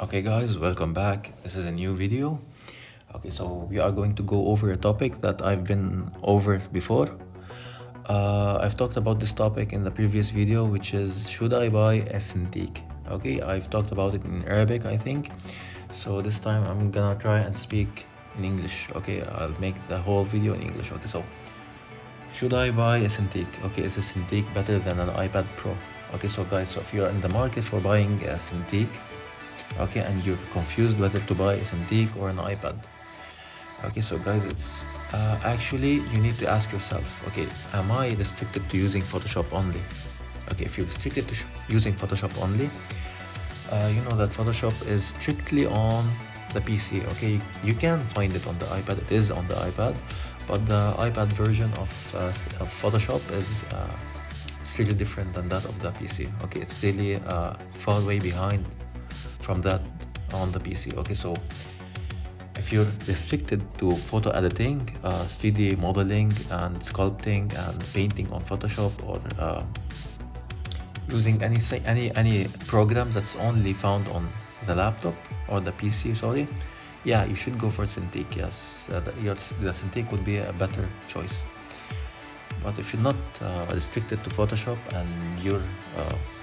Okay guys, welcome back. This is a new video. Okay, so we are going to go over a topic that I've been over before. I've talked about this topic in the previous video, which is should I buy a Cintiq? Okay, I've talked about it in Arabic, I think. So this time I'm gonna try and speak in English. Okay, I'll make the whole video in English. Okay, so should I buy a Cintiq? Okay, is a Cintiq better than an iPad Pro? Okay, so guys, so if you're in the market for buying a Cintiq, okay, and you're confused whether to buy a Cintiq or an iPad, okay, so guys, it's actually you need to ask yourself, okay, am I restricted to using Photoshop only? Okay, if you're restricted to using Photoshop only, you know that Photoshop is strictly on the PC. Okay, you can find it on the iPad, it is on the iPad, but the iPad version of Photoshop is it's really different than that of the PC. Okay, it's really far way behind from that on the PC. Okay, so if you're restricted to photo editing, 3D modeling and sculpting and painting on Photoshop, or using any program that's only found on the laptop or the PC, sorry, yeah, you should go for Cintiq. Yes, the Cintiq would be a better choice. But if you're not restricted to Photoshop and you're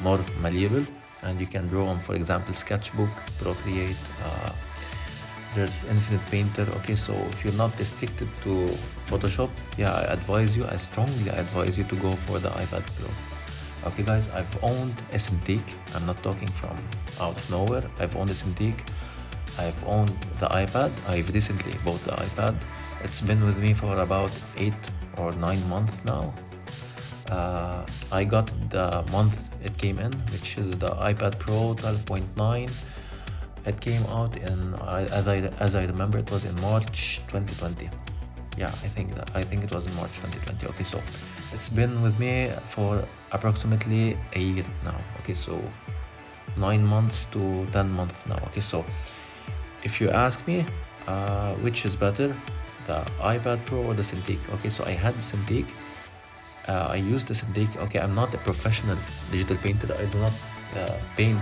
more malleable and you can draw on, for example, Sketchbook, Procreate, there's Infinite Painter. Okay, so if you're not restricted to Photoshop, yeah, I strongly advise you to go for the iPad Pro. Okay guys, I've owned a Cintiq. I'm not talking from out of nowhere. I've owned a Cintiq. I've owned the iPad. I've recently bought the iPad. It's been with me for about 8 or 9 months now. I got the month it came in, which is the iPad Pro 12.9. It came out in, as I remember, it was in March 2020. Yeah, I think it was in March 2020. Okay, so it's been with me for approximately a year now. Okay, so 9 months to 10 months now. Okay, so if you ask me which is better, the iPad Pro or the Cintiq? Okay, so I had the Cintiq. I used the Cintiq. Okay, I'm not a professional digital painter. I do not paint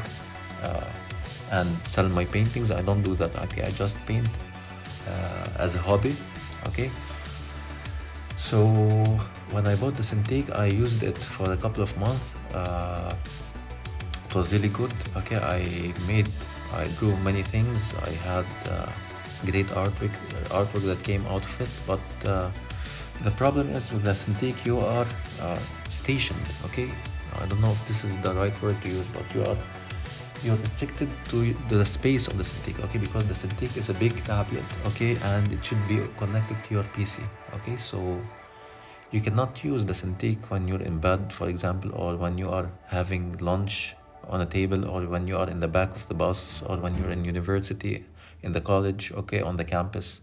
and sell my paintings. I don't do that. Okay, I just paint as a hobby. Okay, so when I bought the Cintiq, I used it for a couple of months. It was really good. Okay, I drew many things. I had great artwork that came out of it, but the problem is with the Cintiq, you are stationed. Okay, I don't know if this is the right word to use, but you're restricted to the space of the Cintiq. Okay, because the Cintiq is a big tablet. Okay, and it should be connected to your PC. Okay, so you cannot use the Cintiq when you're in bed, for example, or when you are having lunch on a table, or when you are in the back of the bus, or when you're in university, in the college, okay, on the campus,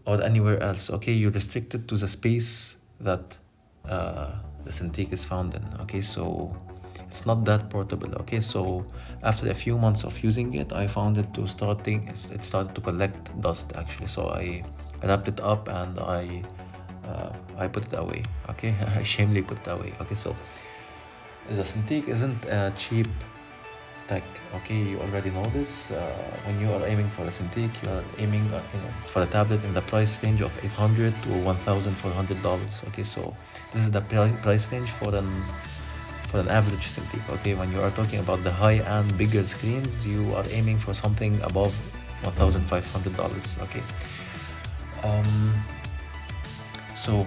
or anywhere else. Okay, you're restricted to the space that the Cintiq is found in. Okay, so it's not that portable. Okay, so after a few months of using it, I found it started to collect dust actually. So I wrapped it up and I put it away. Okay, I shamelessly put it away. Okay, so the Cintiq isn't a cheap tech. Okay, you already know this. When you are aiming for a Cintiq, you are aiming for a tablet in the price range of $800 to $1,400. Okay, so this is the price range for an average Cintiq. Okay, when you are talking about the high-end bigger screens, you are aiming for something above $1,500. Okay, so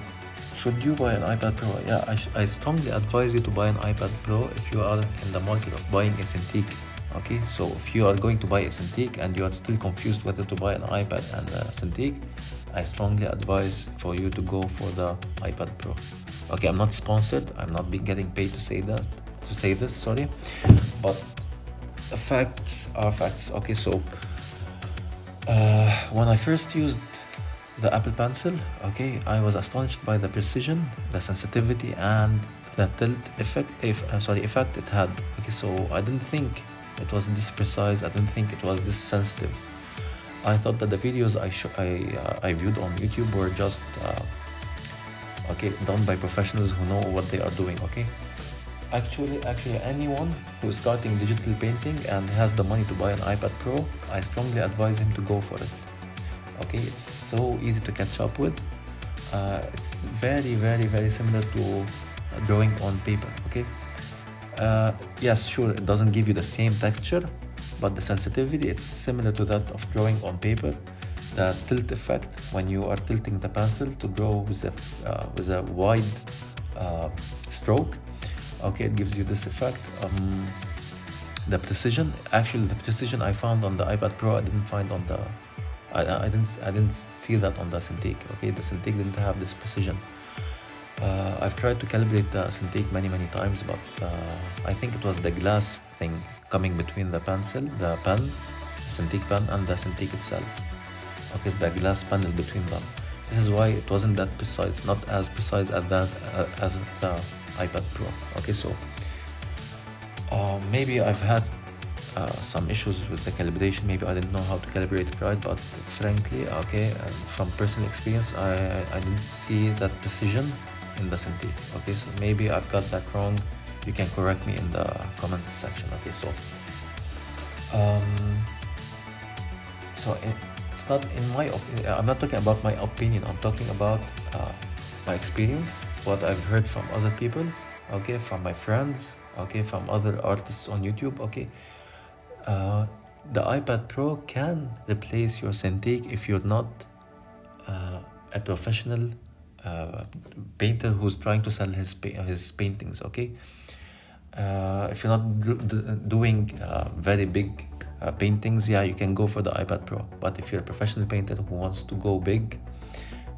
should you buy an iPad Pro? Yeah, I strongly advise you to buy an iPad Pro if you are in the market of buying a Cintiq. Okay, so if you are going to buy a Cintiq and you are still confused whether to buy an iPad and a Cintiq, I strongly advise for you to go for the iPad Pro. Okay, I'm not sponsored. I'm not getting paid to say this. Sorry, but the facts are facts. Okay, so when I first used the Apple Pencil, okay, I was astonished by the precision, the sensitivity, and the tilt effect it had. Okay, so I didn't think it was this precise. I didn't think it was this sensitive. I thought that the videos I viewed on YouTube were just done by professionals who know what they are doing. Okay, Actually, anyone who is starting digital painting and has the money to buy an iPad Pro, I strongly advise him to go for it. Okay, it's so easy to catch up with. It's very, very, very similar to drawing on paper. Okay, yes, sure, it doesn't give you the same texture, but the sensitivity, it's similar to that of drawing on paper. The tilt effect, when you are tilting the pencil to draw with a wide stroke, okay, it gives you this effect. The precision, actually the precision I found on the iPad Pro, I didn't find on the I didn't see that on the Cintiq. Okay, the Cintiq didn't have this precision. I've tried to calibrate the Cintiq many times, but I think it was the glass thing coming between the pen, Cintiq pen, and the Cintiq itself. Okay, the glass panel between them. This is why it wasn't that precise, not as precise as as the iPad Pro. Okay, so maybe I've had some issues with the calibration. Maybe I didn't know how to calibrate it right, but frankly, okay, from personal experience, I didn't see that precision in the Cintiq. Okay, so maybe I've got that wrong. You can correct me in the comments section. Okay, so it's not in my I'm not talking about my opinion. I'm talking about my experience, what I've heard from other people, okay, from my friends, okay, from other artists on YouTube. Okay, the iPad Pro can replace your Cintiq if you're not a professional painter who's trying to sell his paintings. Okay, if you're not doing very big paintings, yeah, you can go for the iPad Pro. But if you're a professional painter who wants to go big,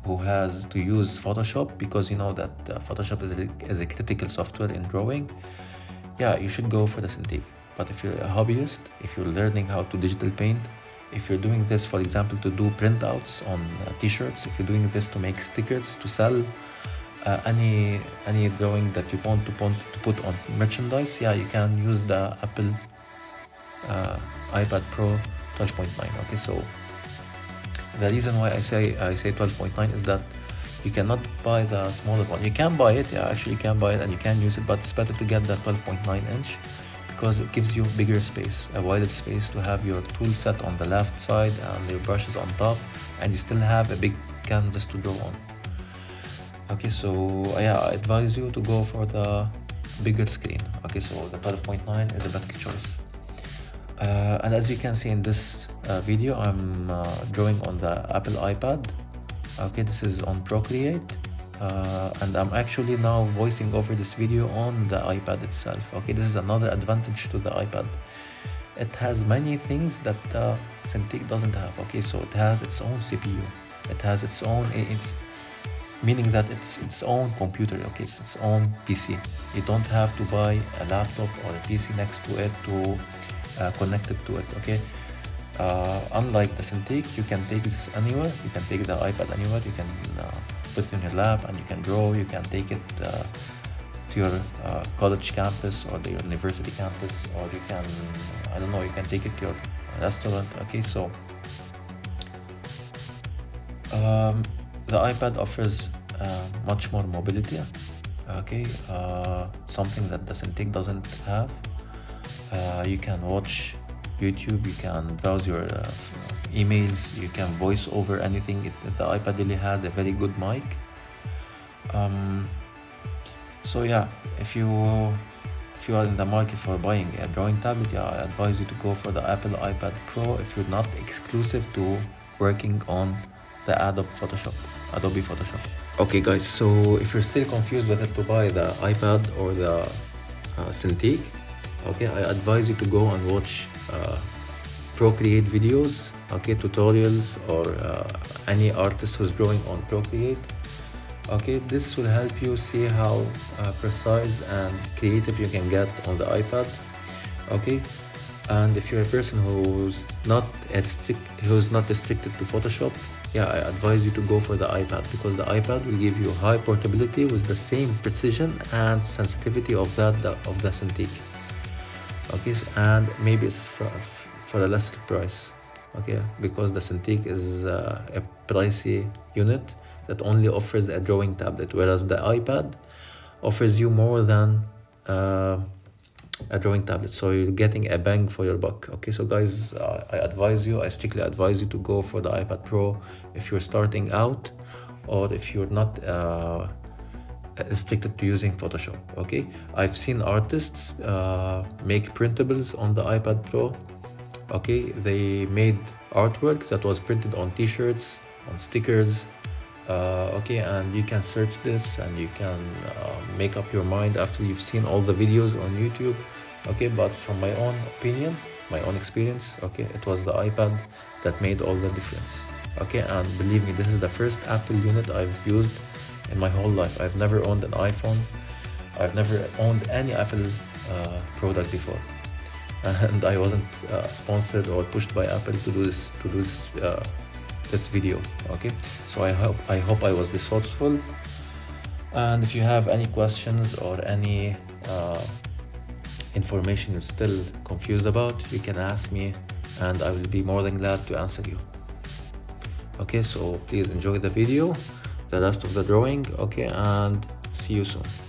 who has to use Photoshop, because you know that Photoshop is a critical software in drawing, yeah, you should go for the Cintiq. But if you're a hobbyist, if you're learning how to digital paint, if you're doing this, for example, to do printouts on t-shirts, if you're doing this to make stickers to sell, any drawing that you want to put on merchandise, yeah, you can use the Apple iPad Pro 12.9. Okay, so the reason why I say 12.9 is that you cannot buy the smaller one. You can buy it, yeah, actually you can buy it and you can use it, but it's better to get the 12.9 inch because it gives you bigger space, a wider space to have your tool set on the left side and your brushes on top, and you still have a big canvas to draw on. Okay, so yeah, I advise you to go for the bigger screen. Okay, so the 12.9 is a better choice. And as you can see in this video, I'm drawing on the Apple iPad. Okay, this is on Procreate, and I'm actually now voicing over this video on the iPad itself. Okay, this is another advantage to the iPad. It has many things that Cintiq doesn't have. Okay, so it has its own CPU. It has its own, meaning that it's its own computer. Okay, it's its own PC. You don't have to buy a laptop or a PC next to it to connect it to it. Okay, unlike the Cintiq, you can take this anywhere. You can take the iPad anywhere. You can put it in your lap and you can draw. You can take it to your college campus or the university campus, or you can, I don't know, you can take it to your restaurant. Okay, so the iPad offers much more mobility. Okay, something that the Cintiq doesn't have. You can watch YouTube, you can browse your emails, you can voice over anything. The iPad really has a very good mic. So yeah, if you are in the market for buying a drawing tablet, yeah, I advise you to go for the Apple iPad Pro if you're not exclusive to working on the Adobe Photoshop. Okay guys, so if you're still confused whether to buy the iPad or the Cintiq, okay, I advise you to go and watch Procreate videos, okay, tutorials, or any artist who's drawing on Procreate. Okay, this will help you see how precise and creative you can get on the iPad. Okay, and if you're a person who's not restricted to Photoshop, yeah, I advise you to go for the iPad, because the iPad will give you high portability with the same precision and sensitivity of the Cintiq. Okay, so, and maybe it's for a lesser price. Okay, because the Cintiq is a pricey unit that only offers a drawing tablet, whereas the iPad offers you more than a drawing tablet, so you're getting a bang for your buck. Okay, so guys, I strictly advise you to go for the iPad Pro if you're starting out, or if you're not restricted to using Photoshop. Okay, I've seen artists make printables on the iPad Pro. Okay, they made artwork that was printed on t-shirts, on stickers. Okay, and you can search this and you can make up your mind after you've seen all the videos on YouTube. Okay, but from my own opinion, my own experience, okay, it was the iPad that made all the difference. Okay, and believe me, this is the first Apple unit I've used in my whole life. I've never owned an iPhone. I've never owned any Apple product before, and I wasn't sponsored or pushed by Apple to do this video. Okay, so I hope I was resourceful, and if you have any questions or any information you're still confused about, you can ask me and I will be more than glad to answer you. Okay, so please enjoy the video, the rest of the drawing. Okay, and see you soon.